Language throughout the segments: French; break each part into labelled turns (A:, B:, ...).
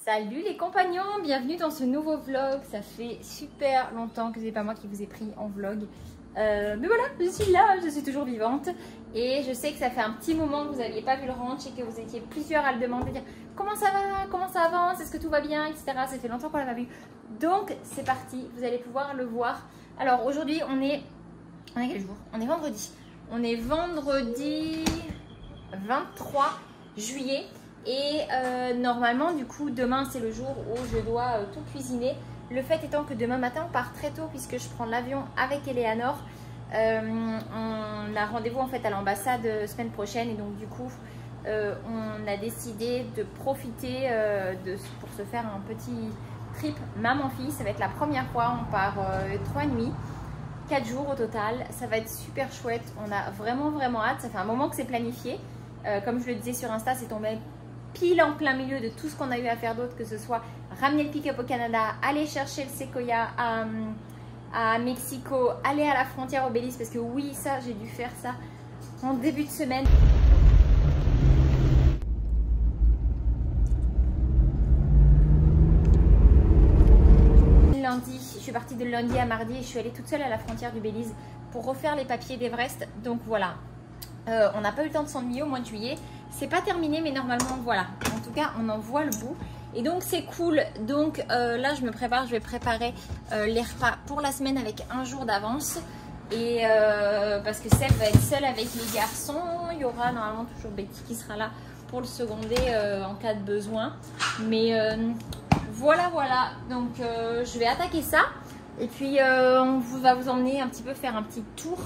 A: Salut les compagnons, bienvenue dans ce nouveau vlog. Ça fait super longtemps que c'est pas moi qui vous ai pris en vlog. Mais voilà, je suis là, je suis toujours vivante. Et je sais que ça fait un petit moment que vous n'aviez pas vu le ranch et que vous étiez plusieurs à le demander, dire comment ça va, comment ça avance, est-ce que tout va bien, etc. Ça fait longtemps qu'on l'a pas vu. Donc c'est parti, vous allez pouvoir le voir. Alors aujourd'hui on est quel jour? On est vendredi. On est vendredi 23 juillet. Et normalement, du coup, demain, c'est le jour où je dois tout cuisiner. Le fait étant que demain matin, on part très tôt puisque je prends l'avion avec Eleanor. On a rendez-vous en fait à l'ambassade semaine prochaine. Et donc, du coup, on a décidé de profiter pour se faire un petit trip maman-fille. Ça va être la première fois. On part 3 nuits, 4 jours au total. Ça va être super chouette. On a vraiment hâte. Ça fait un moment que c'est planifié. Comme je le disais sur Insta, c'est tombé pile en plein milieu de tout ce qu'on a eu à faire d'autre, que ce soit ramener le pick-up au Canada, aller chercher le séquoia à Mexico, aller à la frontière au Belize, parce que oui, ça, j'ai dû faire ça en début de semaine. Lundi, je suis partie de lundi à mardi et je suis allée toute seule à la frontière du Belize pour refaire les papiers d'Everest. Donc voilà, on n'a pas eu le temps de s'ennuyer au mois de juillet. C'est pas terminé, mais normalement, voilà. En tout cas, on en voit le bout. Et donc, c'est cool. Donc, là, je me prépare. Je vais préparer les repas pour la semaine avec un jour d'avance. Et parce que Seb va être seul avec les garçons. Il y aura normalement toujours Betty qui sera là pour le seconder en cas de besoin. Mais voilà. Donc, je vais attaquer ça. Et puis, on va vous emmener un petit peu faire un petit tour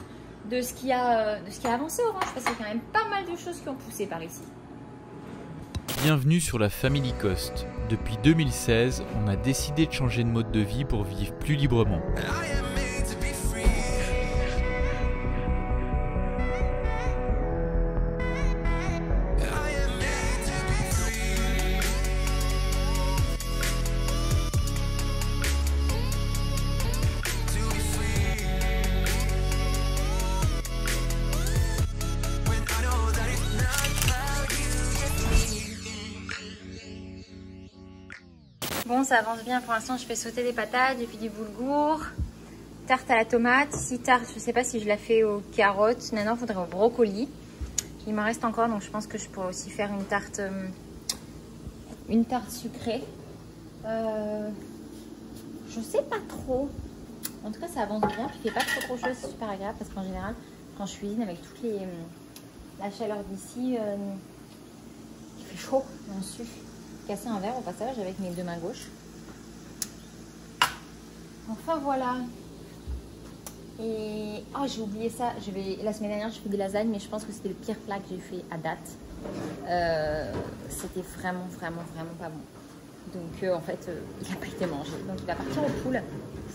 A: de ce qui a avancé au ranch, parce qu'il y a quand même pas mal de choses qui ont poussé par ici.
B: Bienvenue sur la Family Coast. Depuis 2016, on a décidé de changer de mode de vie pour vivre plus librement.
A: Bon, ça avance bien pour l'instant. Je fais sauter des patates, et puis du boulgour, tarte à la tomate. Si tarte, je sais pas si je la fais aux carottes. Maintenant, il faudrait au brocoli. Il m'en reste encore, donc je pense que je pourrais aussi faire une tarte sucrée. Je sais pas trop. En tout cas, ça avance bien. Puis il fait pas trop chaud, c'est super agréable parce qu'en général, quand je cuisine avec toute la chaleur d'ici, il fait chaud. J'en suis casser un verre au passage avec mes deux mains gauches. Enfin voilà. Et oh, j'ai oublié ça. La semaine dernière, je fais des lasagnes, mais je pense que c'était le pire plat que j'ai fait à date. C'était vraiment pas bon. Donc en fait, il n'a pas été mangé. Donc il va partir au pool.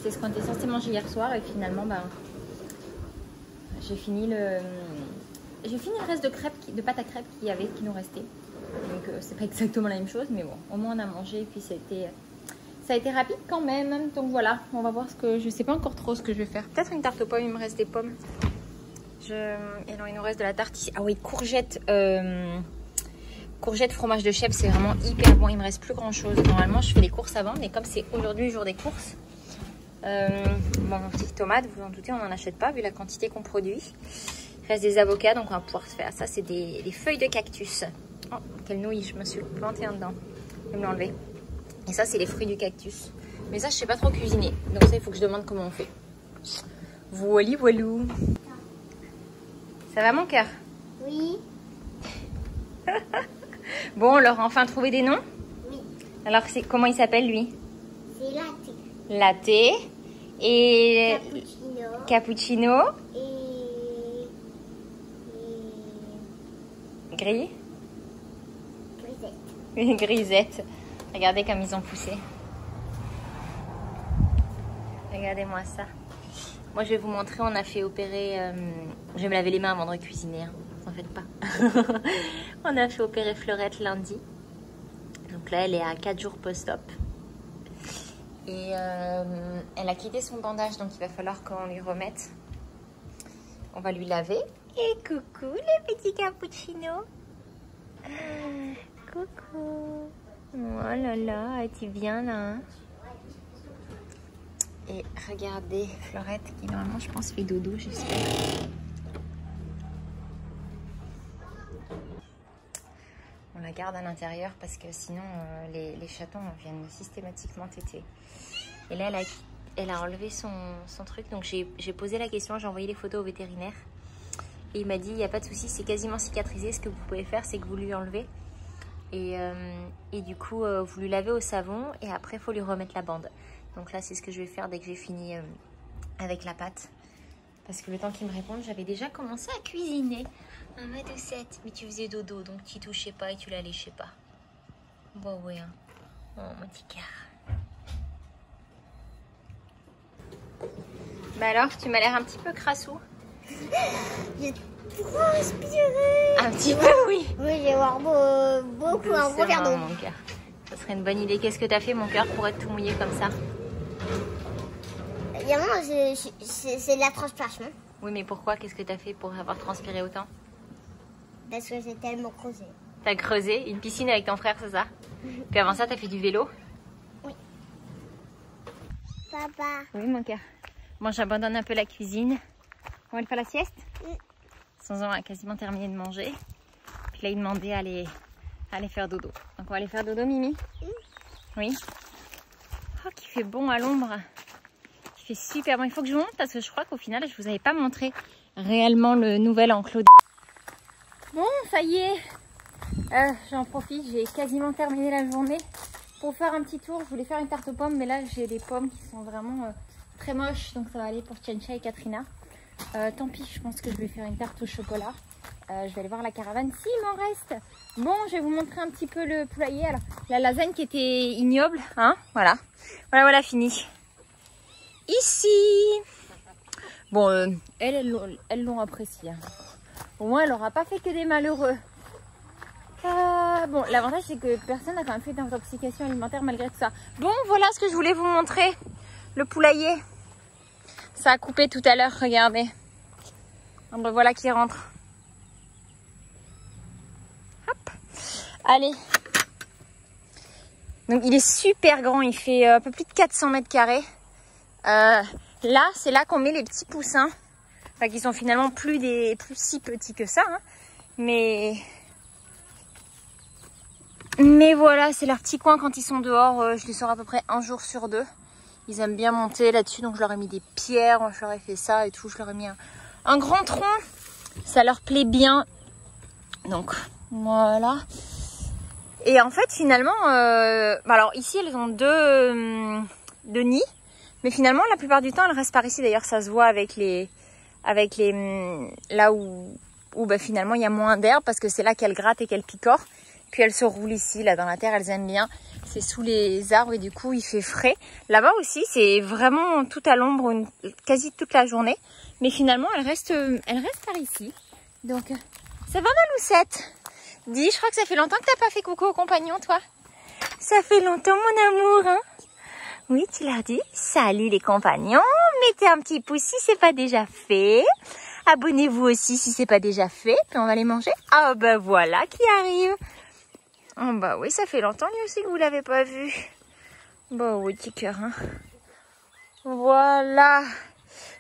A: C'est ce qu'on était censé manger hier soir et finalement, j'ai fini le reste de pâte à crêpes qui nous restait. Donc c'est pas exactement la même chose, mais bon, au moins on a mangé et puis ça a été rapide quand même. Donc voilà, on va voir je sais pas encore trop ce que je vais faire. Peut-être une tarte aux pommes, il me reste des pommes. Et alors il nous reste de la tarte ici. Ah oui, courgette fromage de chèvre, c'est vraiment hyper bon. Il me reste plus grand chose. Normalement je fais les courses avant, mais comme c'est aujourd'hui le jour des courses, bon, petites tomates, vous en doutez, on n'en achète pas vu la quantité qu'on produit. Il reste des avocats, donc on va pouvoir se faire ça. C'est des feuilles de cactus. Oh, quelle nouille, je me suis plantée en dedans. Je vais me l'enlever. Et ça, c'est les fruits du cactus. Mais ça, je sais pas trop cuisiner. Donc ça, il faut que je demande comment on fait. Voilou. Ça va, mon cœur?
C: Oui.
A: Bon, on leur a enfin trouvé des noms?
C: Oui.
A: Alors, comment il s'appelle, lui?
C: C'est latte.
A: Latte. Et
C: Cappuccino.
A: Et gris.
C: Grisette.
A: Grisette. Regardez comme ils ont poussé. Regardez-moi ça. Moi, je vais vous montrer. On a fait opérer... je vais me laver les mains avant de cuisiner. Hein. N'en faites pas. On a fait opérer Fleurette lundi. Donc là, elle est à 4 jours post-op. Et elle a quitté son bandage. Donc, il va falloir qu'on lui remette. On va lui laver. Et coucou, le petit cappuccino. Coucou. Voilà. là là, tu viens là hein. Et regardez Fleurette qui normalement je pense fait dodo, j'espère. On la garde à l'intérieur parce que sinon les chatons viennent systématiquement téter. Et là elle a enlevé son truc, donc j'ai posé la question, j'ai envoyé les photos au vétérinaire. Et il m'a dit il n'y a pas de souci, c'est quasiment cicatrisé, ce que vous pouvez faire c'est que vous lui enlevez. Et du coup vous lui lavez au savon et après il faut lui remettre la bande. Donc là c'est ce que je vais faire dès que j'ai fini avec la pâte. Parce que le temps qu'il me réponde, j'avais déjà commencé à cuisiner. Ah ma doucette, mais tu faisais dodo donc tu touchais pas et tu la léchais pas. Bon oui hein. Oh mon petit cœur. Bah alors tu m'as l'air un petit peu crassou.
C: J'ai trop respiré.
A: Un petit peu oui.
C: Oui, je vais avoir beaucoup un gros verre d'eau.
A: Mon cœur. Ça serait une bonne idée. Qu'est-ce que t'as fait mon cœur pour être tout mouillé comme ça?
C: Évidemment, c'est de la transpiration.
A: Oui mais pourquoi? Qu'est-ce que t'as fait pour avoir transpiré autant?
C: Parce que j'ai tellement creusé.
A: T'as creusé une piscine avec ton frère, c'est ça? Puis avant ça t'as fait du vélo?
C: Oui. Papa.
A: Oui mon cœur. Bon j'abandonne un peu la cuisine. On va aller faire la sieste? Sanson a quasiment terminé de manger. Puis là il demandait à aller faire dodo. Donc on va aller faire dodo Mimi? Oui. Oh qu'il fait bon à l'ombre. Il fait super bon. Il faut que je monte parce que je crois qu'au final je vous avais pas montré réellement le nouvel enclos. Bon ça y est. J'en profite, j'ai quasiment terminé la journée. Pour faire un petit tour, je voulais faire une tarte aux pommes. Mais là j'ai des pommes qui sont vraiment très moches. Donc ça va aller pour Tchencha et Katrina. Tant pis, je pense que je vais faire une tarte au chocolat. Je vais aller voir la caravane s'il m'en reste. Bon, je vais vous montrer un petit peu le poulailler. Alors, la lasagne qui était ignoble, hein, voilà. Voilà, fini. Ici. Bon, elles l'ont apprécié. Hein. Au moins, elle n'aura pas fait que des malheureux. Bon, l'avantage, c'est que personne n'a quand même fait d'intoxication alimentaire malgré tout ça. Bon, voilà ce que je voulais vous montrer. Le poulailler. Ça a coupé tout à l'heure, regardez. Ben voilà qui rentre. Hop. Allez. Donc il est super grand, il fait un peu plus de 400 mètres carrés. Là, c'est là qu'on met les petits poussins. Enfin, qui sont finalement plus si petits que ça. Hein. Mais voilà, c'est leur petit coin quand ils sont dehors. Je les sors à peu près un jour sur deux. Ils aiment bien monter là-dessus, donc je leur ai mis des pierres, je leur ai fait ça et tout. Je leur ai mis un grand tronc. Ça leur plaît bien. Donc, voilà. Et en fait, finalement, alors ici, elles ont deux nids. Mais finalement, la plupart du temps, elles restent par ici. D'ailleurs, ça se voit avec les là où finalement, il y a moins d'herbe parce que c'est là qu'elles grattent et qu'elles picorent. Puis elles se roulent ici, là, dans la terre, elles aiment bien. C'est sous les arbres et du coup, il fait frais. Là-bas aussi, c'est vraiment tout à l'ombre quasi toute la journée. Mais finalement, elles restent par ici. Donc, ça va ma Loucette? Dis, je crois que ça fait longtemps que t'as pas fait coucou aux compagnons, toi. Ça fait longtemps, mon amour, hein? Oui, tu leur dis, salut les compagnons, mettez un petit pouce si c'est pas déjà fait. Abonnez-vous aussi si c'est pas déjà fait, puis on va les manger. Ah bah voilà qui arrive. Oh bah oui, ça fait longtemps lui aussi que vous l'avez pas vu. Bon oui, petit cœur, hein. Voilà.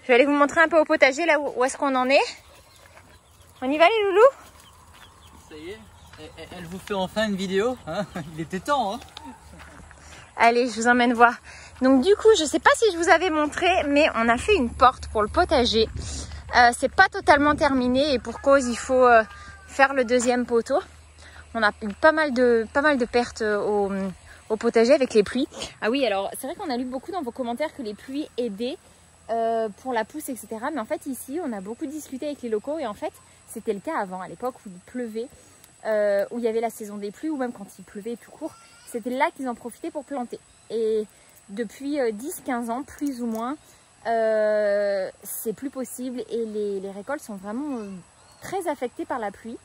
A: Je vais aller vous montrer un peu au potager, là où est-ce qu'on en est. On y va les loulous?
D: Ça y est, elle vous fait enfin une vidéo, hein? Il était temps, hein?
A: Allez, je vous emmène voir. Donc du coup, je sais pas si je vous avais montré, mais on a fait une porte pour le potager. C'est pas totalement terminé et pour cause, il faut faire le deuxième poteau. On a eu pas mal de pertes au potager avec les pluies. Ah oui, alors c'est vrai qu'on a lu beaucoup dans vos commentaires que les pluies aidaient pour la pousse, etc. Mais en fait ici, on a beaucoup discuté avec les locaux et en fait, c'était le cas avant, à l'époque où il pleuvait, où il y avait la saison des pluies ou même quand il pleuvait tout court. C'était là qu'ils en profitaient pour planter. Et depuis 10-15 ans, plus ou moins, c'est plus possible et les récoltes sont vraiment très affectées par la pluie.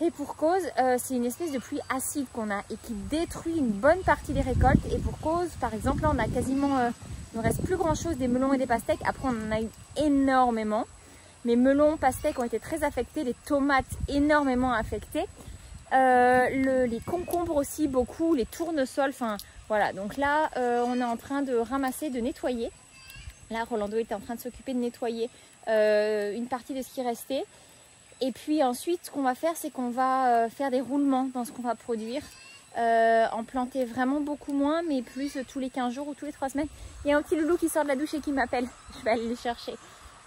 A: Et pour cause, c'est une espèce de pluie acide qu'on a et qui détruit une bonne partie des récoltes. Et pour cause, par exemple, là on a quasiment, il ne reste plus grand chose des melons et des pastèques. Après on en a eu énormément. Mes melons, pastèques ont été très affectés, les tomates énormément affectées. les concombres aussi beaucoup, les tournesols, enfin voilà. Donc là on est en train de ramasser, de nettoyer. Là Rolando était en train de s'occuper de nettoyer une partie de ce qui restait. Et puis ensuite ce qu'on va faire, c'est qu'on va faire des roulements dans ce qu'on va produire. En planter vraiment beaucoup moins, mais plus tous les 15 jours ou tous les 3 semaines. Il y a un petit loulou qui sort de la douche et qui m'appelle. Je vais aller le chercher.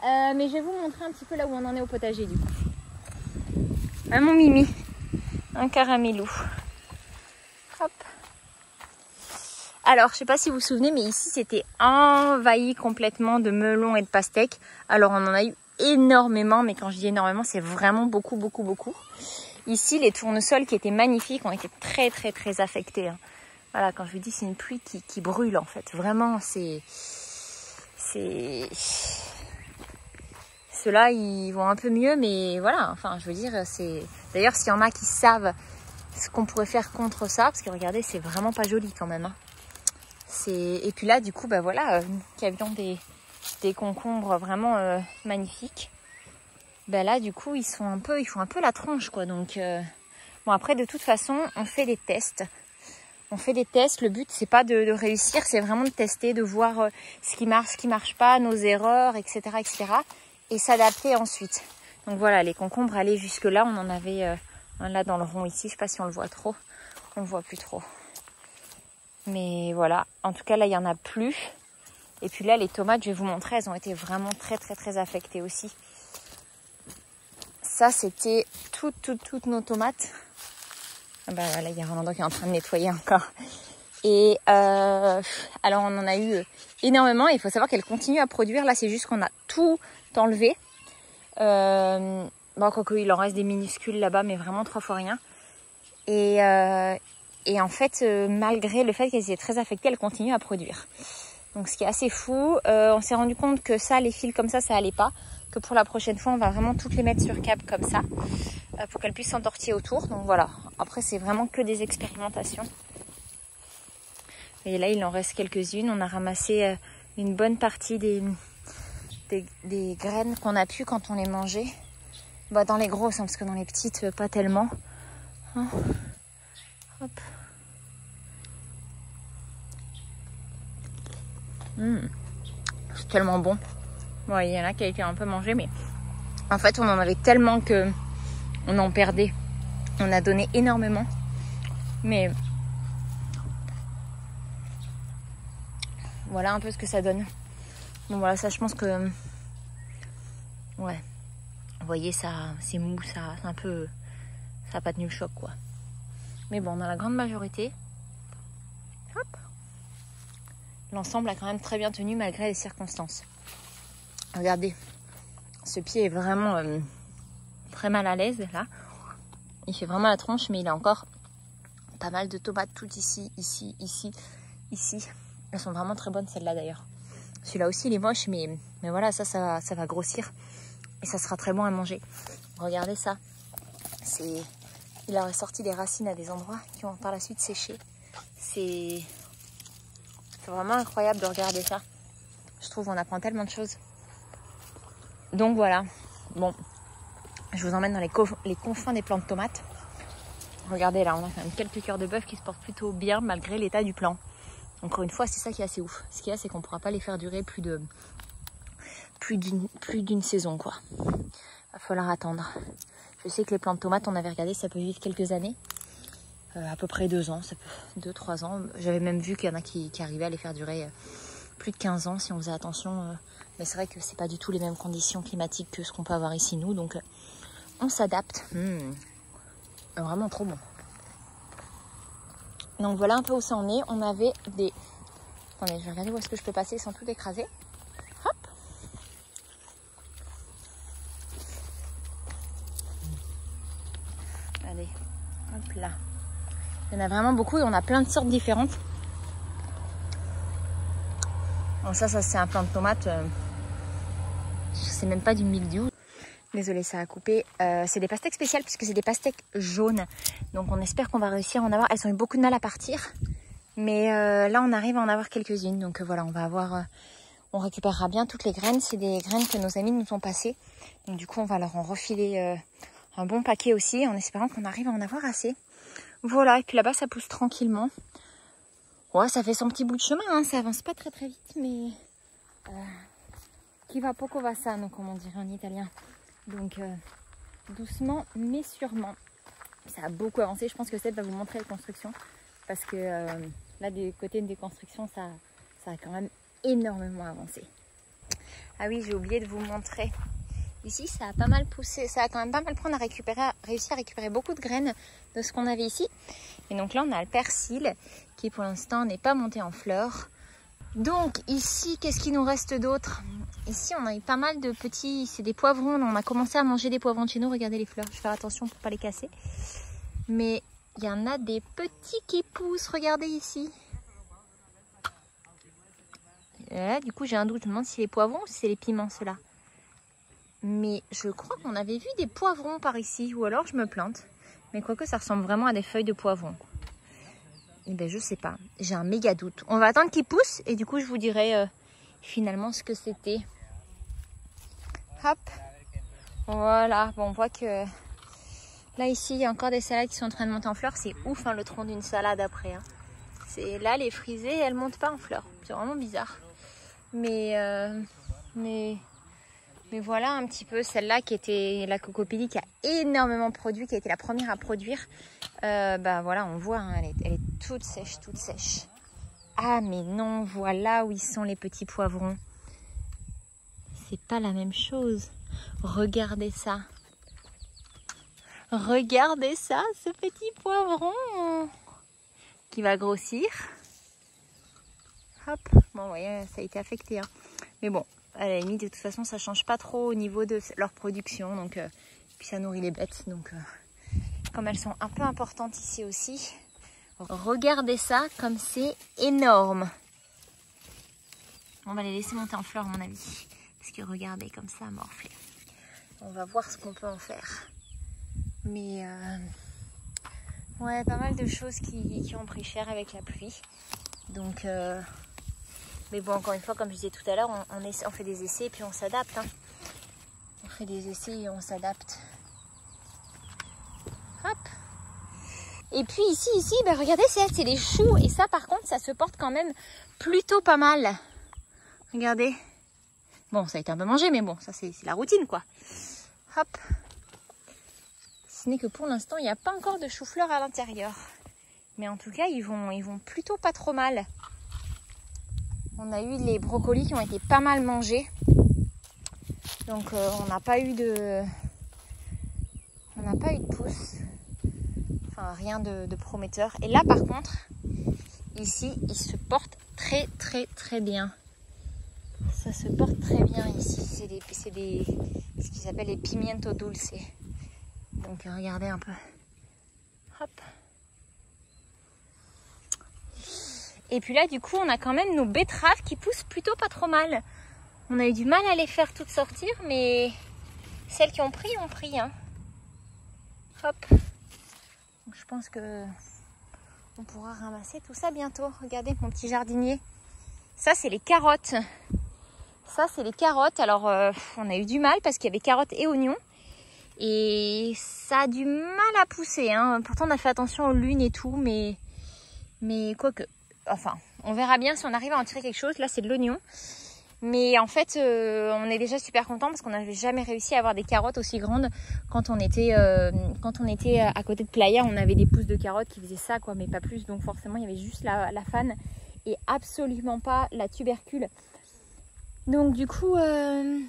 A: Mais je vais vous montrer un petit peu là où on en est au potager du coup. Ah, mon Mimi, un caramelo. Hop. Alors, je sais pas si vous vous souvenez, mais ici c'était envahi complètement de melons et de pastèques. Alors, on en a eu énormément, mais quand je dis énormément, c'est vraiment beaucoup, beaucoup, beaucoup. Ici, les tournesols qui étaient magnifiques ont été très, très, très affectés. Hein. Voilà, quand je vous dis, c'est une pluie qui brûle en fait. Vraiment, ceux-là, ils vont un peu mieux, mais voilà. Enfin, je veux dire, c'est. D'ailleurs, s'il y en a qui savent ce qu'on pourrait faire contre ça, parce que regardez, c'est vraiment pas joli quand même. Hein. Et puis là, du coup, bah voilà, nous qui avions des concombres vraiment magnifiques. Ben là du coup ils font un peu la tronche quoi. Donc bon, après de toute façon on fait des tests. Le but c'est pas de réussir, c'est vraiment de tester, de voir ce qui marche pas, nos erreurs, etc. et s'adapter ensuite. Donc voilà, les concombres allaient jusque là, on en avait un là dans le rond ici, je sais pas si on le voit trop, on le voit plus trop. Mais voilà, en tout cas là il y en a plus. Et puis là les tomates, je vais vous montrer, elles ont été vraiment très très très affectées aussi. Ça, c'était toutes nos tomates. Ah bah voilà, il y a Rolando qui est en train de nettoyer encore. Et alors, on en a eu énormément. Il faut savoir qu'elle continue à produire. Là, c'est juste qu'on a tout enlevé. Bon, quoique il en reste des minuscules là-bas, mais vraiment 3 fois rien. Et en fait, malgré le fait qu'elles étaient très affectées, elle continue à produire. Donc, ce qui est assez fou. On s'est rendu compte que ça, les fils comme ça allait pas. Que pour la prochaine fois, on va vraiment toutes les mettre sur câble comme ça pour qu'elles puissent s'entortiller autour. Donc voilà, après c'est vraiment que des expérimentations. Et là, il en reste quelques-unes. On a ramassé une bonne partie des graines qu'on a pu quand on les mangeait. Bah, dans les grosses, hein, parce que dans les petites, pas tellement. Hein. Hop. C'est tellement bon. Ouais, il y en a qui a été un peu mangé, mais en fait, on en avait tellement que on en perdait. On a donné énormément. Mais voilà un peu ce que ça donne. Bon, voilà, ça, je pense que... Ouais. Vous voyez, ça, c'est mou, ça, c'est un peu... Ça n'a pas tenu le choc, quoi. Mais bon, dans la grande majorité... Hop. L'ensemble a quand même très bien tenu malgré les circonstances. Regardez, ce pied est vraiment très mal à l'aise là. Il fait vraiment la tronche, mais il a encore pas mal de tomates toutes ici. Elles sont vraiment très bonnes celles-là d'ailleurs. Celui-là aussi il est moche, mais voilà, ça va grossir et ça sera très bon à manger. Regardez ça. Il a ressorti des racines à des endroits qui ont par la suite séché. C'est vraiment incroyable de regarder ça. Je trouve qu'on apprend tellement de choses. Donc voilà, bon, je vous emmène dans les confins des plants de tomates. Regardez là, on a quand même quelques cœurs de bœuf qui se portent plutôt bien malgré l'état du plant. Encore une fois, c'est ça qui est assez ouf. Ce qu'il y a, c'est qu'on ne pourra pas les faire durer plus d'une saison, quoi. Va falloir attendre. Je sais que les plants de tomates, on avait regardé, ça peut vivre quelques années. À peu près 2 ans, 2-3 ans. J'avais même vu qu'il y en a qui arrivaient à les faire durer plus de 15 ans si on faisait attention. Mais c'est vrai que c'est pas du tout les mêmes conditions climatiques que ce qu'on peut avoir ici nous, donc on s'adapte. Vraiment trop bon. Donc voilà un peu où ça en est. On avait des... Attendez, je vais regarder où est-ce que je peux passer sans tout écraser. Hop. Allez, hop là. Il y en a vraiment beaucoup et on a plein de sortes différentes. Bon, ça c'est un plant de tomate. C'est même pas du mildiou. Désolée, ça a coupé. C'est des pastèques spéciales puisque c'est des pastèques jaunes. Donc on espère qu'on va réussir à en avoir. Elles ont eu beaucoup de mal à partir. Mais là on arrive à en avoir quelques-unes. Donc voilà, on va avoir... on récupérera bien toutes les graines. C'est des graines que nos amis nous ont passées. Donc du coup on va leur en refiler un bon paquet aussi, en espérant qu'on arrive à en avoir assez. Voilà, et puis là-bas ça pousse tranquillement. Ouais, ça fait son petit bout de chemin, hein. Ça avance pas très vite, mais qui va poco va sano, comme on dirait en italien. Donc doucement mais sûrement. Ça a beaucoup avancé, je pense que Seb va vous montrer les constructions, parce que là du côté des constructions ça a quand même énormément avancé. Ah oui, j'ai oublié de vous montrer. Ici, ça a pas mal poussé, ça a quand même pas mal réussi à récupérer beaucoup de graines de ce qu'on avait ici. Et donc là, on a le persil qui pour l'instant n'est pas monté en fleurs. Donc ici, qu'est-ce qu'il nous reste d'autre? Ici, on a eu pas mal de petits, c'est des poivrons. On a commencé à manger des poivrons de chez nous. Regardez les fleurs, je vais faire attention pour pas les casser. Mais il y en a des petits qui poussent, regardez ici. Et là, du coup, j'ai un doute, je me demande si c'est les poivrons ou si c'est les piments, ceux-là. Mais je crois qu'on avait vu des poivrons par ici, ou alors je me plante. Mais quoique ça ressemble vraiment à des feuilles de poivrons. Et ben je sais pas, j'ai un méga doute. On va attendre qu'ils poussent et du coup je vous dirai finalement ce que c'était. Hop, voilà, bon on voit que là ici il y a encore des salades qui sont en train de monter en fleurs. C'est ouf hein, le tronc d'une salade après. Hein. C'est là les frisées, elles montent pas en fleurs. C'est vraiment bizarre. Mais voilà un petit peu celle-là qui était la cocopélie qui a énormément produit, qui a été la première à produire. Bah voilà, on voit, hein, elle est toute sèche, toute sèche. Ah mais non, voilà où ils sont les petits poivrons. C'est pas la même chose. Regardez ça. Regardez ça, ce petit poivron qui va grossir. Hop, bon, vous voyez, ça a été affecté. Hein. Mais bon, à la limite, de toute façon, ça change pas trop au niveau de leur production. Donc, puis ça nourrit les bêtes. Donc, comme elles sont un peu importantes ici aussi, regardez ça comme c'est énorme. On va les laisser monter en fleurs, à mon avis. Parce que regardez, comme ça, morflé. On va voir ce qu'on peut en faire. Mais, ouais, pas mal de choses qui ont pris cher avec la pluie. Donc, mais bon, encore une fois, comme je disais tout à l'heure, on fait des essais et puis on s'adapte. Hein. On fait des essais et on s'adapte. Hop. Et puis ici, ben regardez, c'est les choux. Et ça, par contre, ça se porte quand même plutôt pas mal. Regardez. Bon, ça a été un peu mangé, mais bon, ça c'est la routine, quoi. Hop. Ce n'est que pour l'instant, il n'y a pas encore de chou-fleur à l'intérieur. Mais en tout cas, ils vont plutôt pas trop mal. On a eu les brocolis qui ont été pas mal mangés. Donc on n'a pas eu de pousse. Enfin rien de prometteur. Et là par contre, ici, ils se portent très bien. Ça se porte très bien ici. C'est ce qui s'appelle les pimiento dulce. Donc regardez un peu. Hop. Et puis là, du coup, on a quand même nos betteraves qui poussent plutôt pas trop mal. On a eu du mal à les faire toutes sortir, mais celles qui ont pris, hein. Hop. Donc, je pense que on pourra ramasser tout ça bientôt. Regardez mon petit jardinier. Ça, c'est les carottes. Ça, c'est les carottes. Alors, on a eu du mal parce qu'il y avait carottes et oignons. Et ça a du mal à pousser. Hein. Pourtant, on a fait attention aux lunes et tout, mais quoique... Enfin, on verra bien si on arrive à en tirer quelque chose. Là, c'est de l'oignon. Mais en fait, on est déjà super content parce qu'on n'avait jamais réussi à avoir des carottes aussi grandes quand on était à côté de Playa. On avait des pousses de carottes qui faisaient ça, quoi, mais pas plus. Donc forcément, il y avait juste la fan et absolument pas la tubercule. Donc du coup, ouais,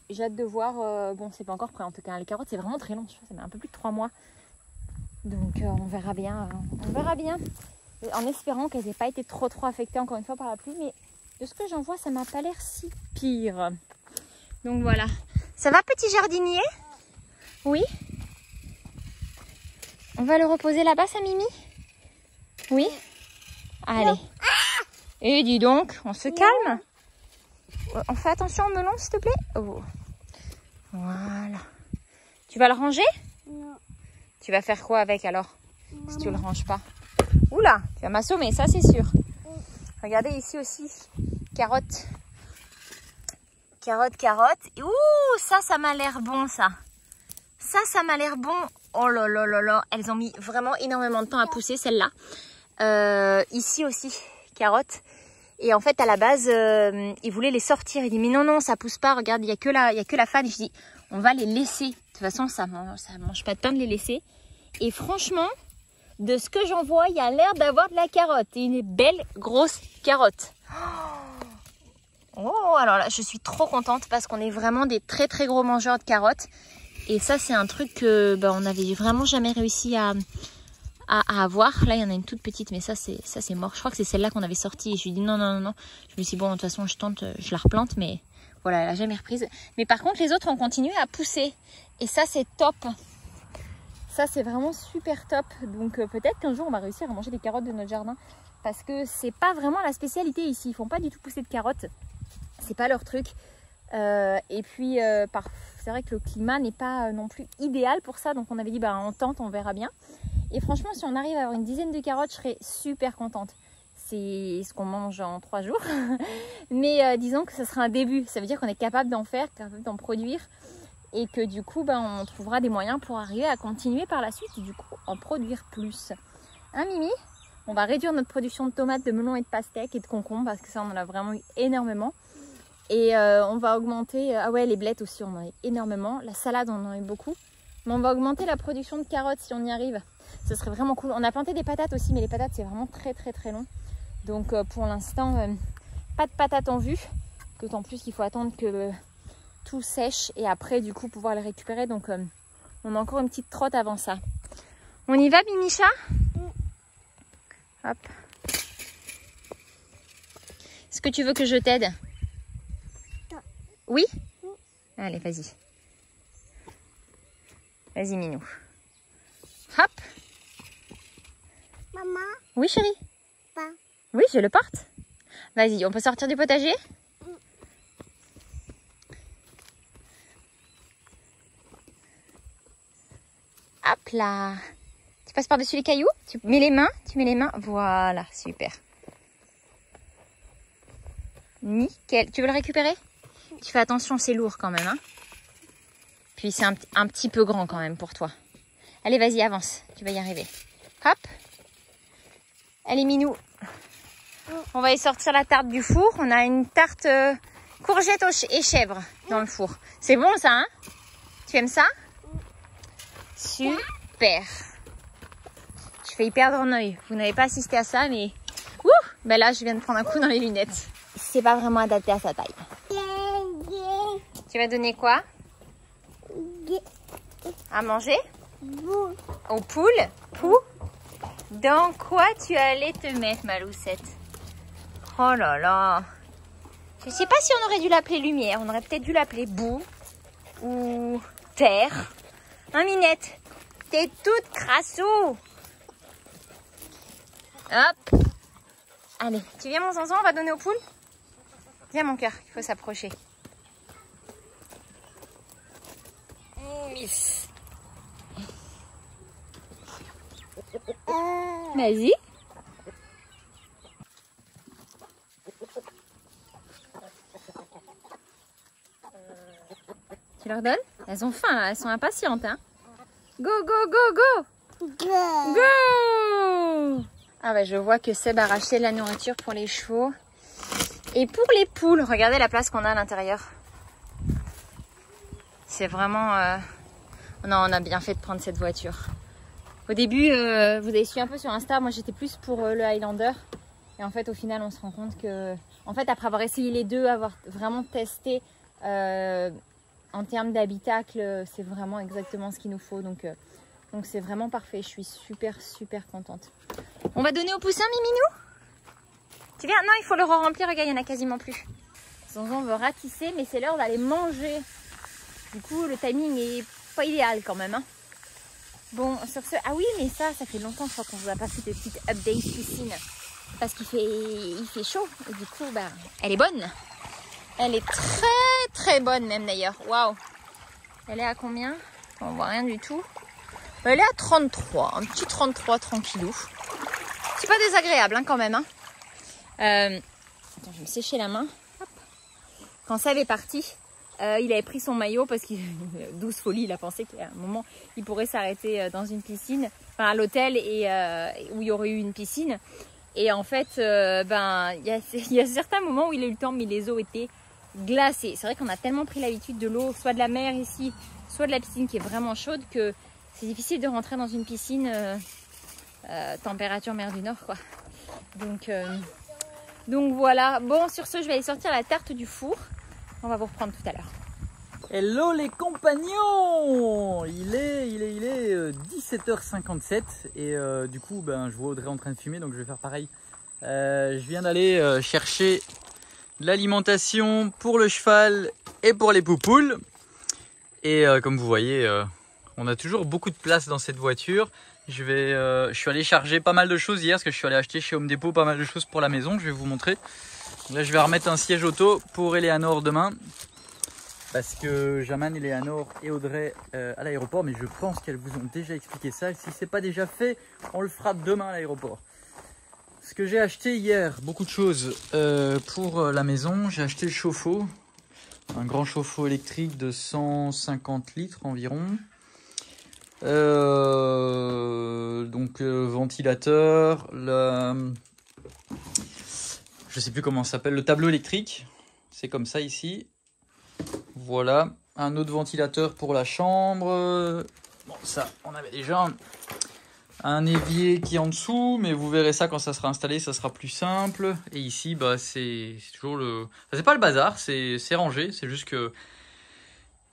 A: j'ai hâte de voir. Bon, c'est pas encore prêt en tout cas. Les carottes, c'est vraiment très long. Je crois que ça met un peu plus de 3 mois. Donc on verra bien. On verra bien. En espérant qu'elles n'aient pas été trop affectées encore une fois par la pluie, mais de ce que j'en vois, ça m'a pas l'air si pire. Donc voilà. Ça va, petit jardinier? Oui? On va le reposer là-bas, ça, Mimi? Oui? Allez. Et dis donc, on se calme? On fait attention au melon, s'il te plaît? Oh. Voilà. Tu vas le ranger?
C: Non.
A: Tu vas faire quoi avec alors? Si tu le ranges pas? Oula, tu vas m'assommer, ça c'est sûr. Regardez ici aussi, carottes. Carottes. Ouh, ça m'a l'air bon ça. ça m'a l'air bon. Oh là là là là, elles ont mis vraiment énormément de temps à pousser, celle-là. Ici aussi, carottes. Et en fait, à la base, il voulait les sortir. Il dit, mais non, non, ça pousse pas. Regarde, il y a que la fan. Je dis, on va les laisser. De toute façon, ça mange pas de pain de les laisser. Et franchement, de ce que j'en vois, il y a l'air d'avoir de la carotte. Et une belle grosse carotte. Oh, alors là, je suis trop contente parce qu'on est vraiment des très très gros mangeurs de carottes. Et ça, c'est un truc que on n'avait vraiment jamais réussi à avoir. Là, il y en a une toute petite, mais ça c'est mort. Je crois que c'est celle-là qu'on avait sortie. Et je lui ai dit non, non, non, non. Je me suis dit, bon, de toute façon, je tente, je la replante, mais voilà, elle n'a jamais reprise. Mais par contre, les autres ont continué à pousser. Et ça, c'est top. Ça, c'est vraiment super top. Donc, peut-être qu'un jour, on va réussir à manger des carottes de notre jardin. Parce que c'est pas vraiment la spécialité ici. Ils font pas du tout pousser de carottes. C'est pas leur truc. Et puis, c'est vrai que le climat n'est pas non plus idéal pour ça. Donc, on avait dit, on tente, on verra bien. Et franchement, si on arrive à avoir une dizaine de carottes, je serais super contente. C'est ce qu'on mange en 3 jours. Mais disons que ce sera un début. Ça veut dire qu'on est capable d'en faire, capable d'en produire. Et que du coup, on trouvera des moyens pour arriver à continuer par la suite. Et du coup, en produire plus. Hein, Mimi? On va réduire notre production de tomates, de melons et de pastèques et de concombres. Parce que ça, on en a vraiment eu énormément. Et on va augmenter... Ah ouais, les blettes aussi, on en a eu énormément. La salade, on en a eu beaucoup. Mais on va augmenter la production de carottes si on y arrive. Ce serait vraiment cool. On a planté des patates aussi, mais les patates, c'est vraiment très très très long. Donc pour l'instant, pas de patates en vue. D'autant plus qu'il faut attendre que tout sèche et après, du coup, pouvoir les récupérer. Donc on a encore une petite trotte avant ça. On y va, Mimicha? Hop. Est-ce que tu veux que je t'aide? Oui? Allez, vas-y. Vas-y, Minou. Hop.
C: Maman?
A: Oui, chérie?
C: Pas.
A: Oui, je le porte. Vas-y, on peut sortir du potager? Hop là. Tu passes par-dessus les cailloux? Tu mets les mains. Voilà, super. Nickel. Tu veux le récupérer? Tu fais attention, c'est lourd quand même. Hein, puis c'est un petit peu grand quand même pour toi. Allez, vas-y, avance. Tu vas y arriver. Hop. Allez, Minou. On va y sortir la tarte du four. On a une tarte courgette et chèvre dans le four. C'est bon ça, hein? Tu aimes ça? Super. Je fais y perdre un œil. Vous n'avez pas assisté à ça, mais... Ouh, ben là, je viens de prendre un coup dans les lunettes. C'est pas vraiment adapté à sa taille. Tu vas donner quoi? À manger? Au poule? Pou? Dans quoi tu allais te mettre, ma loussette? Oh là là. Je sais pas si on aurait dû l'appeler lumière. On aurait peut-être dû l'appeler boue ou terre. Hein, Minette? T'es toute crassou. Hop. Allez, tu viens, mon zanzan, on va donner aux poules? Viens, mon cœur, il faut s'approcher. Miss. Vas-y. Tu leur donnes? Elles ont faim là, elles sont impatientes. Hein. Go, go, go, go! Go! Ah bah je vois que Seb a racheté de la nourriture pour les chevaux. Et pour les poules, regardez la place qu'on a à l'intérieur. C'est vraiment... Non, on a bien fait de prendre cette voiture. Au début, vous avez suivi un peu sur Insta, moi j'étais plus pour le Highlander. Et en fait, au final, on se rend compte que... En fait, après avoir essayé les deux, avoir vraiment testé en termes d'habitacle, c'est vraiment exactement ce qu'il nous faut. Donc c'est vraiment parfait. Je suis super, super contente. On va donner au poussin, Miminou? Tu viens? Non, il faut le remplir. Regarde, il n'y en a quasiment plus. Zonzon veut ratisser, mais c'est l'heure d'aller manger. Du coup, le timing est pas idéal quand même. Hein. Bon, sur ce... Ah oui, mais ça fait longtemps, je crois qu'on vous a pas fait de petite update piscine. Parce qu'il fait chaud. Et du coup, elle est bonne. Elle est très, très bonne même d'ailleurs. Waouh. Elle est à combien? On voit rien du tout. Elle est à 33. Un petit 33 tranquillou. C'est pas désagréable hein, quand même. Hein. Attends, je vais me sécher la main. Hop. Quand Seb est parti, Il avait pris son maillot parce qu'il, douce folie, il a pensé qu'à un moment, il pourrait s'arrêter dans une piscine, enfin à l'hôtel et où il y aurait eu une piscine. Et en fait, il y a certains moments où il a eu le temps, mais les eaux étaient glacées. C'est vrai qu'on a tellement pris l'habitude de l'eau, soit de la mer ici, soit de la piscine qui est vraiment chaude, que c'est difficile de rentrer dans une piscine température mer du Nord, quoi. Donc voilà. Bon, sur ce, je vais aller sortir la tarte du four. On va vous reprendre tout à l'heure.
D: Hello les compagnons! Il est 17h57 et du coup je vois Audrey en train de fumer, donc je vais faire pareil. Je viens d'aller chercher de l'alimentation pour le cheval et pour les poupoules. Et comme vous voyez, on a toujours beaucoup de place dans cette voiture. Je suis allé charger pas mal de choses hier parce que je suis allé acheter chez Home Depot pas mal de choses pour la maison. Je vais vous montrer. Là, je vais remettre un siège auto pour Eleanor demain. Parce que j'amène Eleanor et Audrey à l'aéroport. Mais je pense qu'elles vous ont déjà expliqué ça. Si ce n'est pas déjà fait, on le fera demain à l'aéroport. Ce que j'ai acheté hier, beaucoup de choses pour la maison. J'ai acheté le chauffe-eau. Un grand chauffe-eau électrique de 150 litres environ. Ventilateur. Je sais plus comment ça s'appelle, le tableau électrique, c'est comme ça ici. Voilà, un autre ventilateur pour la chambre. Bon, ça, on avait déjà un évier qui est en dessous, mais vous verrez ça quand ça sera installé, ça sera plus simple. Et ici, c'est toujours le... Enfin, c'est pas le bazar, c'est rangé, c'est juste que...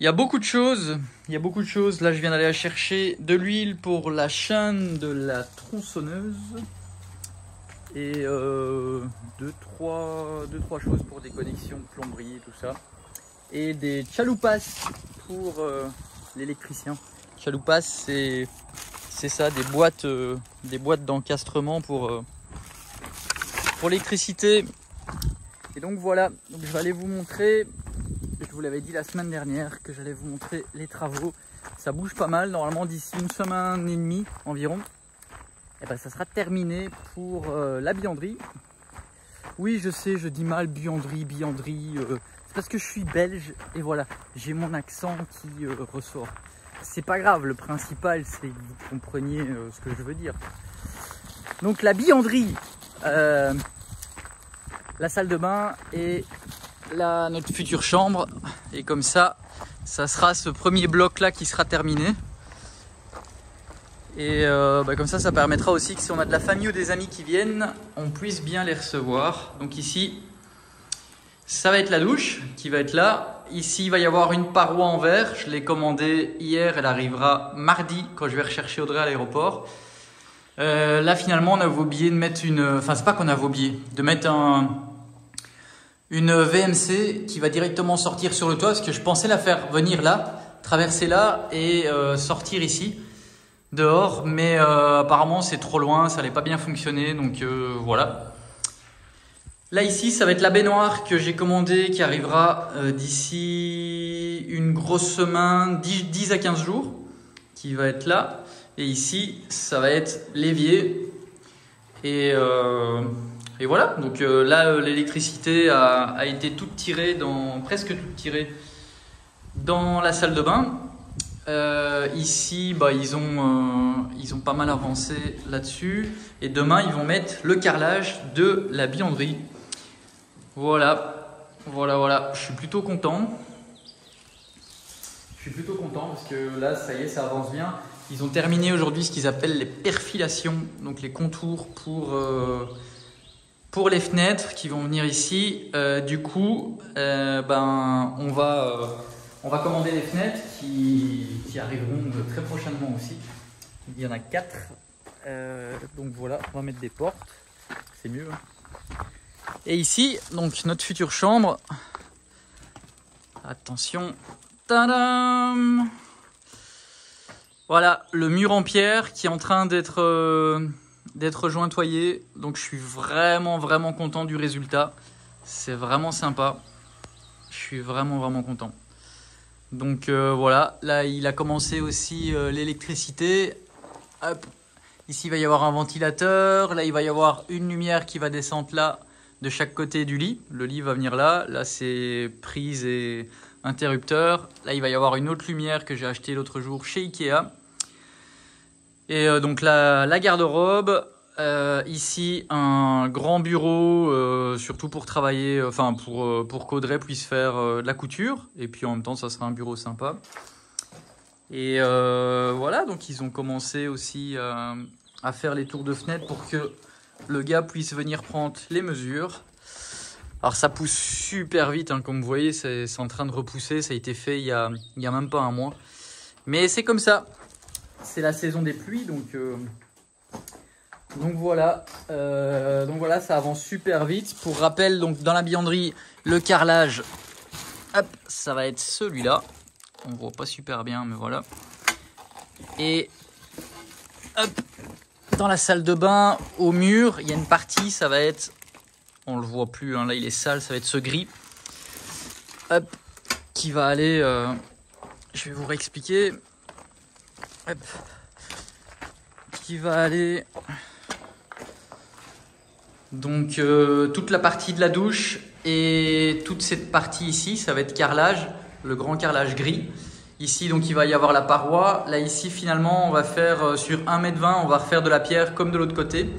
D: Il y a beaucoup de choses, Là, je viens d'aller chercher de l'huile pour la chaîne de la tronçonneuse. Et deux, trois choses pour des connexions plomberie et tout ça. Et des chaloupas pour l'électricien. Chaloupas, c'est ça, des boîtes d'encastrement pour l'électricité. Et donc voilà, donc je vais aller vous montrer. Je vous l'avais dit la semaine dernière que j'allais vous montrer les travaux. Ça bouge pas mal, normalement d'ici une semaine et demie environ. Et ça sera terminé pour la buanderie. Oui, je sais, je dis mal buanderie. C'est parce que je suis belge et voilà, j'ai mon accent qui ressort. C'est pas grave, le principal c'est que vous compreniez ce que je veux dire. Donc la buanderie, la salle de bain et notre future chambre. Et comme ça sera ce premier bloc là qui sera terminé. Et comme ça permettra aussi que si on a de la famille ou des amis qui viennent, on puisse bien les recevoir. Donc ici, ça va être la douche qui va être là. Ici, il va y avoir une paroi en verre. Je l'ai commandée hier, elle arrivera mardi quand je vais rechercher Audrey à l'aéroport. Là, finalement, on a oublié de mettre une... Enfin, c'est pas qu'on a oublié, de mettre une VMC qui va directement sortir sur le toit. Parce que je pensais la faire venir là, traverser là et sortir ici. Dehors, mais apparemment c'est trop loin, ça n'allait pas bien fonctionner, donc voilà. Là ici, ça va être la baignoire que j'ai commandée qui arrivera d'ici une grosse semaine, 10 à 15 jours, qui va être là. Et ici, ça va être l'évier. Et voilà, donc là l'électricité a été toute tirée, presque toute tirée dans la salle de bain. Ici, ils ont pas mal avancé là-dessus. Et demain, ils vont mettre le carrelage de la buanderie. Voilà. Je suis plutôt content. Parce que là, ça y est, ça avance bien. Ils ont terminé aujourd'hui ce qu'ils appellent les perfilations, donc les contours pour les fenêtres qui vont venir ici. Du coup, on va commander les fenêtres qui arriveront très prochainement aussi. Il y en a 4. Donc voilà, on va mettre des portes. C'est mieux. Et ici, donc notre future chambre. Attention. Tadam! Voilà, le mur en pierre qui est en train d'être jointoyé. Donc je suis vraiment content du résultat. C'est vraiment sympa. Je suis vraiment content. Donc voilà, là il a commencé aussi l'électricité. Hop. Ici il va y avoir un ventilateur, là il va y avoir une lumière qui va descendre là de chaque côté du lit. Le lit va venir là, là c'est prise et interrupteur. Là, il va y avoir une autre lumière que j'ai achetée l'autre jour chez Ikea. Et donc la garde-robe. Ici, un grand bureau, surtout pour travailler, enfin pour qu'Audrey puisse faire de la couture. Et puis en même temps, ça sera un bureau sympa. Et voilà, donc ils ont commencé aussi à faire les tours de fenêtre pour que le gars puisse venir prendre les mesures. Alors ça pousse super vite, hein, comme vous voyez, c'est en train de repousser. Ça a été fait il y a même pas un mois. Mais c'est comme ça. C'est la saison des pluies, donc voilà, ça avance super vite. Pour rappel, donc dans la buanderie, le carrelage, hop, ça va être celui-là. On voit pas super bien, mais voilà. Et hop, dans la salle de bain, au mur, il y a une partie, ça va être, on le voit plus, hein, là il est sale, ça va être ce gris. Hop, qui va aller, je vais vous réexpliquer. Hop, qui va aller. Donc toute la partie de la douche et toute cette partie ici, ça va être carrelage, le grand carrelage gris. Ici donc il va y avoir la paroi. Là ici finalement on va faire sur 1,20 m, on va refaire de la pierre comme de l'autre côté.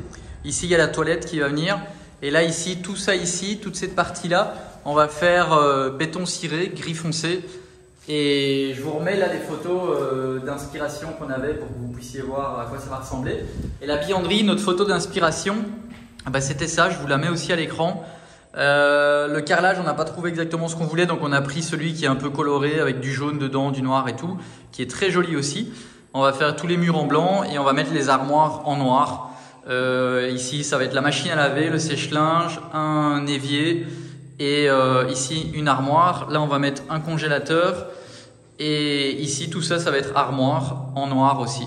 D: Ici il y a la toilette qui va venir. Et là ici, tout ça ici, toute cette partie là, on va faire béton ciré, gris foncé. Et je vous remets là des photos d'inspiration qu'on avait pour que vous puissiez voir à quoi ça va ressembler. Et la buanderie, notre photo d'inspiration, bah c'était ça, je vous la mets aussi à l'écran. Le carrelage, on n'a pas trouvé exactement ce qu'on voulait, donc on a pris celui qui est un peu coloré avec du jaune dedans, du noir et tout, qui est très joli aussi. On va faire tous les murs en blanc et on va mettre les armoires en noir. Ici, ça va être la machine à laver, le sèche-linge, un évier et ici une armoire. Là, on va mettre un congélateur et ici, tout ça, ça va être armoire en noir aussi.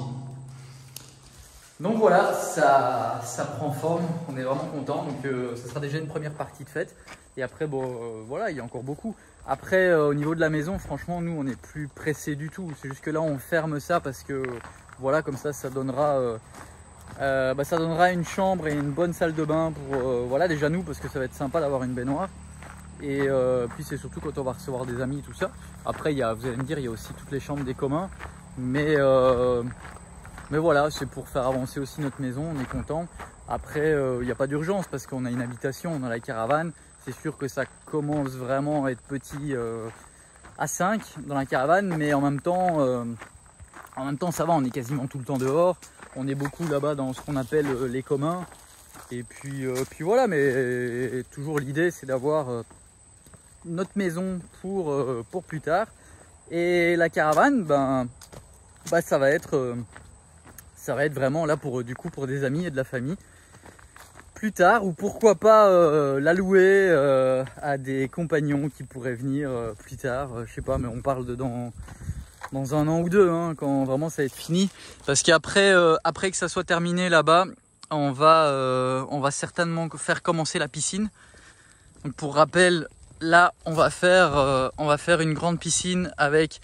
D: Donc voilà, ça prend forme, on est vraiment content. Donc ça sera déjà une première partie de fête. Et après, bon, voilà, il y a encore beaucoup. Après, au niveau de la maison, franchement, nous, on n'est plus pressés du tout. C'est juste que là, on ferme ça parce que, voilà, comme ça donnera une chambre et une bonne salle de bain pour, voilà, déjà nous, parce que ça va être sympa d'avoir une baignoire. Et puis c'est surtout quand on va recevoir des amis, tout ça. Après, vous allez me dire, il y a aussi toutes les chambres des communs. Mais voilà, c'est pour faire avancer aussi notre maison, on est content. Après, il n'y a pas d'urgence parce qu'on a une habitation, on a la caravane. C'est sûr que ça commence vraiment à être petit à 5 dans la caravane, mais en même temps ça va, on est quasiment tout le temps dehors. On est beaucoup là-bas dans ce qu'on appelle les communs. Et puis voilà, mais toujours l'idée c'est d'avoir notre maison pour plus tard. Et la caravane, ça va être vraiment là pour des amis et de la famille plus tard, ou pourquoi pas la louer à des compagnons qui pourraient venir plus tard, je sais pas, mais on parle dans 1 an ou 2, hein, quand vraiment ça va être fini, parce qu'après après que ça soit terminé là-bas, on va certainement faire commencer la piscine. Donc pour rappel, là on va faire une grande piscine avec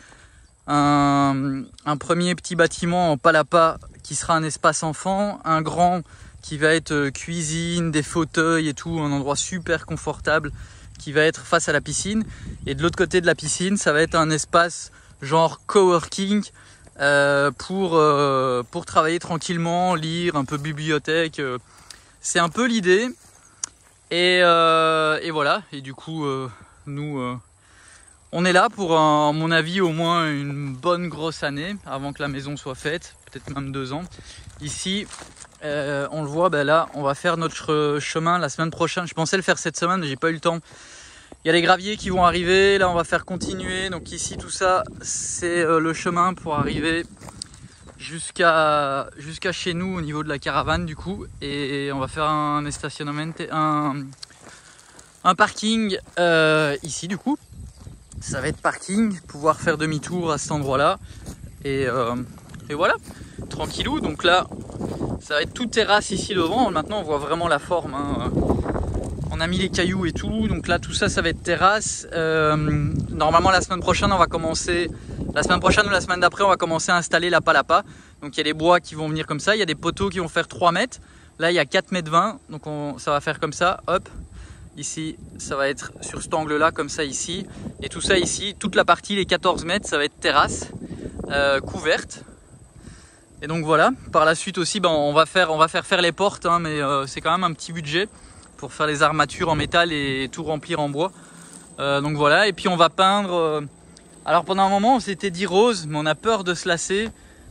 D: un premier petit bâtiment en palapa qui sera un espace enfant, un grand qui va être cuisine, des fauteuils et tout, un endroit super confortable qui va être face à la piscine. Et de l'autre côté de la piscine, ça va être un espace genre coworking pour travailler tranquillement, lire, un peu bibliothèque. C'est un peu l'idée. Et voilà. Et du coup, nous, on est là pour, à mon avis, au moins une bonne grosse année avant que la maison soit faite, peut-être même 2 ans. Ici, on le voit, là, on va faire notre chemin la semaine prochaine. Je pensais le faire cette semaine, mais j'ai pas eu le temps. Il y a les graviers qui vont arriver, là on va faire continuer. Donc ici, tout ça, c'est le chemin pour arriver jusqu'à chez nous au niveau de la caravane du coup. Et on va faire un stationnement, un parking ici du coup. Ça va être parking, pouvoir faire demi-tour à cet endroit-là. Et voilà, tranquillou. Donc là, ça va être toute terrasse ici devant. Maintenant, on voit vraiment la forme, hein. On a mis les cailloux et tout. Donc là, tout ça, ça va être terrasse. Normalement, la semaine prochaine, on va commencer. La semaine prochaine ou la semaine d'après, on va commencer à installer la palapa. Donc il y a des bois qui vont venir comme ça. Il y a des poteaux qui vont faire 3 mètres. Là, il y a 4,20 m. Donc ça va faire comme ça. Hop. Ici, ça va être sur cet angle-là, comme ça ici. Et tout ça ici, toute la partie, les 14 mètres, ça va être terrasse, couverte. Et donc voilà, par la suite aussi, ben, on va faire les portes, hein, mais c'est quand même un petit budget pour faire les armatures en métal et tout remplir en bois. Donc voilà, et puis on va peindre. Alors pendant un moment, on s'était dit rose, mais on a peur de se lasser.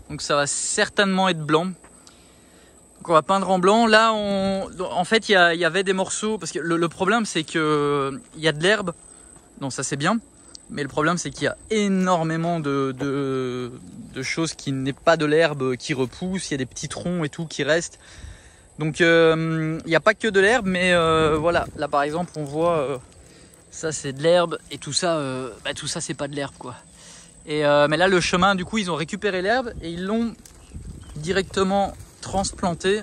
D: Donc ça va certainement être blanc. Donc on va peindre en blanc. Là, en fait, il y avait des morceaux. Parce que le problème, c'est qu'il y a de l'herbe. Donc ça, c'est bien. Mais le problème, c'est qu'il y a énormément de choses qui n'est pas de l'herbe qui repoussent. Il y a des petits troncs et tout qui restent. Donc il n'y a pas que de l'herbe. Mais voilà, là par exemple, on voit... ça, c'est de l'herbe. Et tout ça, c'est pas de l'herbe, quoi. Et, mais là, le chemin, du coup, ils ont récupéré l'herbe. Et ils l'ont directement... transplanté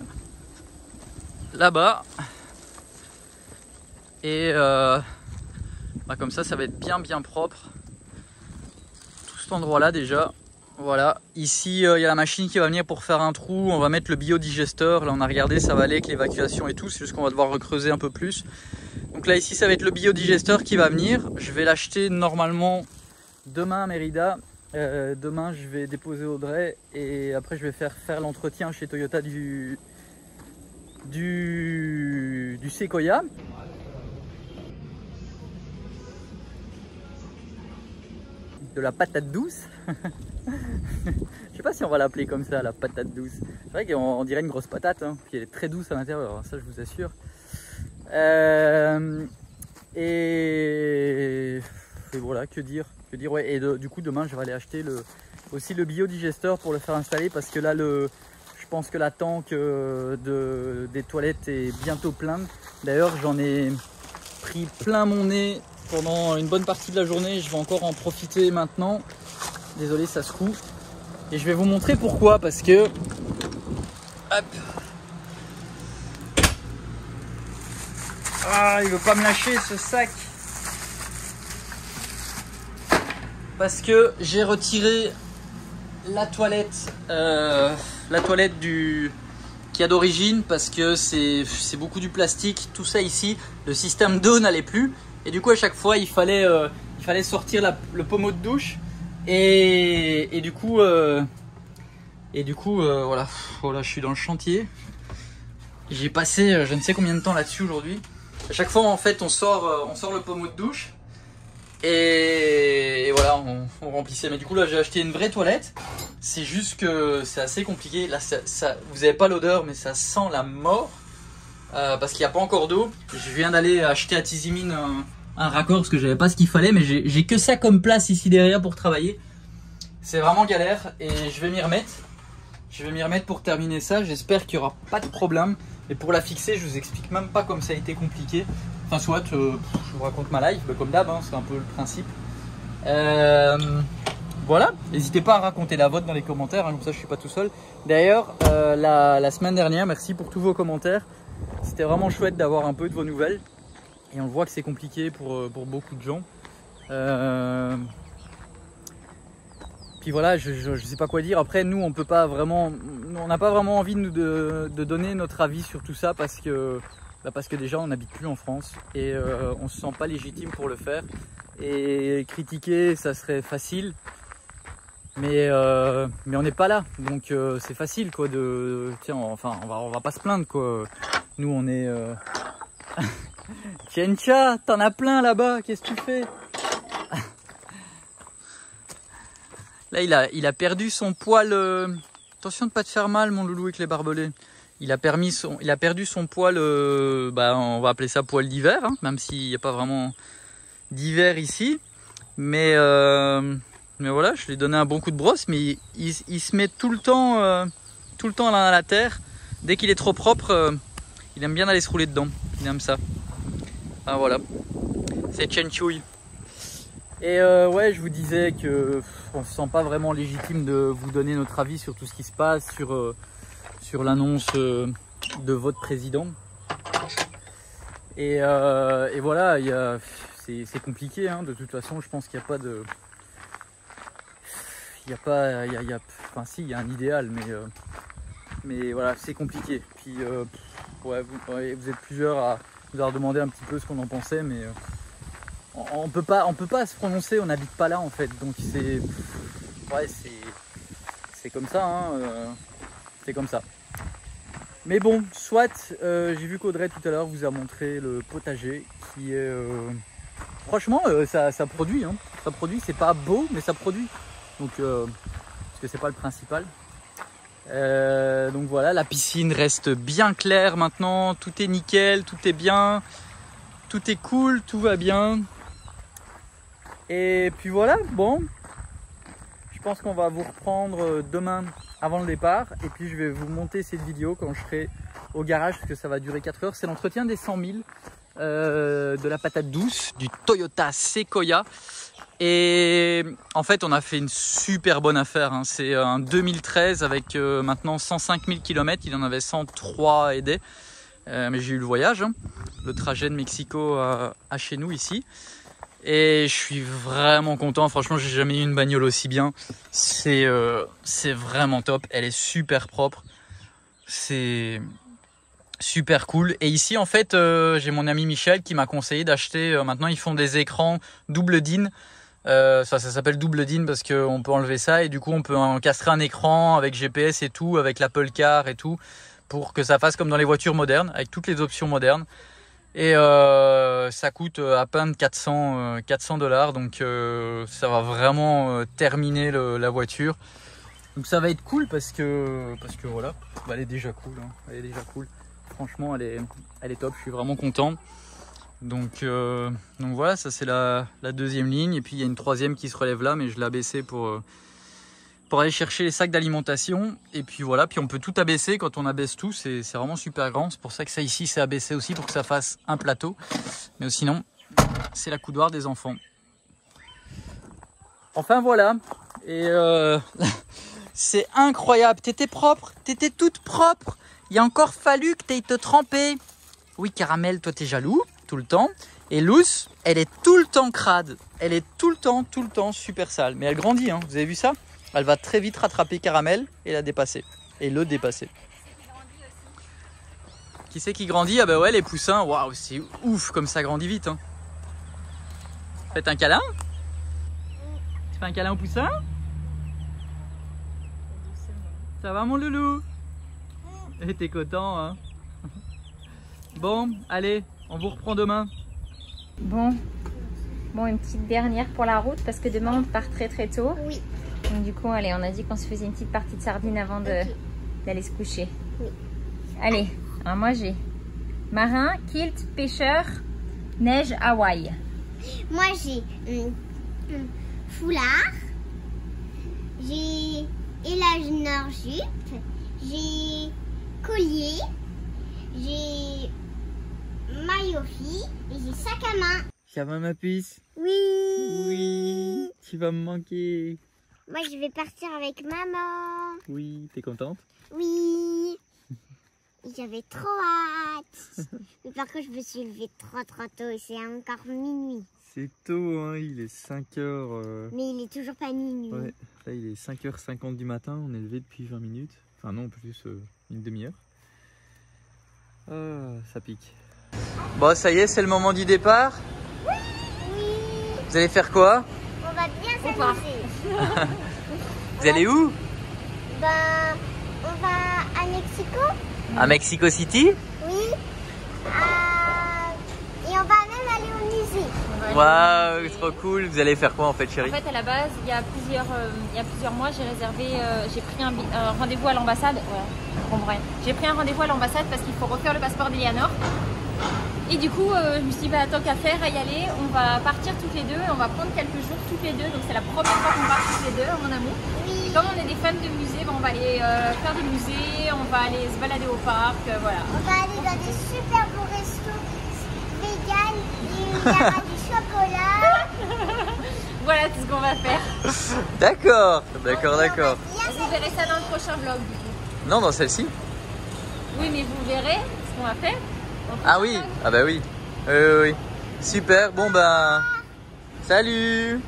D: là-bas et comme ça va être bien propre tout cet endroit là déjà. Voilà, ici il y a la machine qui va venir pour faire un trou, on va mettre le biodigesteur, là on a regardé, ça va aller avec l'évacuation et tout, c'est juste qu'on va devoir recreuser un peu plus. Donc là ici ça va être le biodigesteur qui va venir, je vais l'acheter normalement demain à Mérida. Demain je vais déposer Audrey et après je vais faire l'entretien chez Toyota du Sequoia. De la patate douce. Je sais pas si on va l'appeler comme ça, la patate douce. C'est vrai qu'on dirait une grosse patate, hein, qui est très douce à l'intérieur, ça je vous assure. Et voilà, que dire ouais. Et du coup demain je vais aller acheter aussi le biodigesteur pour le faire installer, parce que là je pense que la tank des toilettes est bientôt pleine. D'ailleurs j'en ai pris plein mon nez pendant une bonne partie de la journée, je vais encore en profiter maintenant. Désolé, ça secoue. Et je vais vous montrer pourquoi, parce que hop. Ah, il veut pas me lâcher ce sac. Parce que j'ai retiré la toilette qui a d'origine, parce que c'est beaucoup du plastique, tout ça ici, le système d'eau n'allait plus, et du coup à chaque fois il fallait sortir le pommeau de douche, et du coup voilà, je suis dans le chantier, j'ai passé je ne sais combien de temps là-dessus aujourd'hui. À chaque fois en fait on sort le pommeau de douche. Et voilà, on remplissait. Mais du coup là j'ai acheté une vraie toilette. C'est juste que c'est assez compliqué. Là vous n'avez pas l'odeur, mais ça sent la mort, parce qu'il n'y a pas encore d'eau. Je viens d'aller acheter à Tizimine un raccord parce que j'avais pas ce qu'il fallait. Mais j'ai que ça comme place ici derrière pour travailler. C'est vraiment galère et je vais m'y remettre. Je vais m'y remettre pour terminer ça. J'espère qu'il n'y aura pas de problème. Et pour la fixer, je vous explique même pas comme ça a été compliqué. Enfin soit, je vous raconte ma life, comme d'hab, hein, c'est un peu le principe. Voilà, n'hésitez pas à raconter la vôtre dans les commentaires, hein, comme ça je suis pas tout seul. D'ailleurs, la semaine dernière, merci pour tous vos commentaires. C'était vraiment chouette d'avoir un peu de vos nouvelles. Et on voit que c'est compliqué pour beaucoup de gens. Puis voilà, je sais pas quoi dire. Après, nous, on peut pas vraiment, on n'a pas vraiment envie de donner notre avis sur tout ça, parce que déjà on n'habite plus en France et on se sent pas légitime pour le faire. Et critiquer, ça serait facile, mais on n'est pas là, donc c'est facile quoi tiens, enfin on va pas se plaindre quoi. Nous on est Chencha, t'en as plein là-bas, qu'est-ce que tu fais? Là il a perdu son poil. Attention de pas te faire mal mon loulou avec les barbelés. Il a perdu son poil, on va appeler ça poil d'hiver, hein, même s'il n'y a pas vraiment d'hiver ici. Mais voilà, je lui ai donné un bon coup de brosse, mais il se met tout le temps là dans la terre. Dès qu'il est trop propre, il aime bien aller se rouler dedans. Il aime ça. Ah voilà, c'est Chenchouille. Et ouais, je vous disais que on se sent pas vraiment légitime de vous donner notre avis sur tout ce qui se passe, sur l'annonce de votre président. Et voilà, c'est compliqué, hein, de toute façon. Je pense qu'il n'y a pas de... Enfin si, il y a un idéal, mais voilà, c'est compliqué. Puis ouais, vous êtes plusieurs à vous a demandé un petit peu ce qu'on en pensait, mais on peut pas se prononcer, on n'habite pas là en fait, donc c'est comme ça, hein, c'est comme ça. Mais bon, soit, j'ai vu qu'Audrey tout à l'heure vous a montré le potager qui est... franchement, ça produit, hein. Ça produit, c'est pas beau, mais ça produit. Donc, parce que c'est pas le principal. Donc voilà, la piscine reste bien claire maintenant, tout est nickel, tout est bien, tout est cool, tout va bien. Et puis voilà, bon, je pense qu'on va vous reprendre demain avant le départ, et puis je vais vous monter cette vidéo quand je serai au garage, parce que ça va durer 4 heures. C'est l'entretien des 100 000 de la patate douce, du Toyota Sequoia. Et en fait on a fait une super bonne affaire, hein. C'est un 2013 avec maintenant 105 000 km, il en avait 103 aidés, mais j'ai eu le voyage, hein. Le trajet de Mexico à chez nous ici. Et je suis vraiment content, franchement j'ai jamais eu une bagnole aussi bien, c'est vraiment top, elle est super propre, c'est super cool. Et ici en fait j'ai mon ami Michel qui m'a conseillé d'acheter, maintenant ils font des écrans double DIN, ça s'appelle double DIN parce qu'on peut enlever ça et du coup on peut encastrer un écran avec GPS et tout, avec l'Apple Car et tout, pour que ça fasse comme dans les voitures modernes, avec toutes les options modernes. Et ça coûte à peine 400 $, donc ça va vraiment terminer la voiture. Donc ça va être cool parce que voilà, bah, elle est déjà cool, hein. Elle est déjà cool. Franchement, elle est top. Je suis vraiment content. Donc voilà, ça c'est la deuxième ligne. Et puis il y a une troisième qui se relève là, mais je l'ai abaissée pour aller chercher les sacs d'alimentation. Et puis voilà, puis on peut tout abaisser. Quand on abaisse tout, c'est vraiment super grand. C'est pour ça que ça ici c'est abaissé aussi, pour que ça fasse un plateau. Mais sinon, c'est la coudoir des enfants. Enfin voilà. Et c'est incroyable. T'étais propre, t'étais toute propre. Il a encore fallu que tu ailles te tremper. Oui, Caramel, toi t'es jaloux tout le temps. Et Luce, elle est tout le temps crade. Elle est tout le temps super sale. Mais elle grandit, hein. Vous avez vu ça? Elle va très vite rattraper Caramel et la dépasser. Et le dépasser. Qui c'est qui grandit? Ah bah ouais, les poussins. Waouh, c'est ouf comme ça grandit vite, hein. Faites un câlin? Tu fais un câlin au poussin? Ça va mon loulou? Et t'es content, hein? Bon, allez, on vous reprend demain.
A: Bon, une petite dernière pour la route parce que demain on part très tôt.
C: Oui.
A: Donc du coup, allez, on a dit qu'on se faisait une petite partie de sardines avant d'aller se coucher.
C: Oui.
A: Allez, alors moi j'ai marin, kilt, pêcheur, neige, Hawaï.
C: Moi j'ai foulard, j'ai élargisseur jupe, j'ai collier, j'ai maillot fille et j'ai sac à main.
D: Ça va ma puce?
C: Oui.
D: Oui, tu vas me manquer.
C: Moi je vais partir avec maman.
D: Oui, t'es contente?
C: Oui. J'avais trop hâte. Mais par contre je me suis levée trop tôt et c'est encore minuit.
D: C'est tôt, hein, il est 5h.
C: Mais il est toujours pas minuit.
D: Ouais, là il est 5h50 du matin, on est levé depuis 20 minutes. Enfin non, plus une demi-heure. Ah, ça pique. Bon, ça y est, c'est le moment du départ.
C: Oui.
D: Vous allez faire quoi?
C: On va bien s'amuser.
D: Vous allez où?
C: Ben, on va à Mexico.
D: À Mexico City?
C: Oui. Et on va même aller au musée.
D: Waouh, trop cool. Vous allez faire quoi en fait, chérie?
A: En fait, à la base, il y a plusieurs mois, j'ai pris un rendez-vous à l'ambassade. Ouais, je comprends rien. J'ai pris un rendez-vous à l'ambassade parce qu'il faut refaire le passeport d'Eleanor. Et du coup, je me suis dit, bah, tant qu'à faire, à y aller, on va partir toutes les deux. On va prendre quelques jours toutes les deux. Donc c'est la première fois qu'on part toutes les deux, mon amour.
C: Oui.
A: Et comme on est des fans de musées, bah, on va aller faire des musées, on va aller se balader au parc, voilà.
C: On va aller dans des super beaux restos vegan et il y aura du chocolat.
A: Voilà tout ce qu'on va faire.
D: D'accord, d'accord.
A: Vous verrez ça dans le prochain vlog du coup.
D: Non, dans celle-ci?
A: Oui, mais vous verrez ce qu'on va faire.
D: Ah oui, ah bah oui. Oui. Super, bon bah... Salut!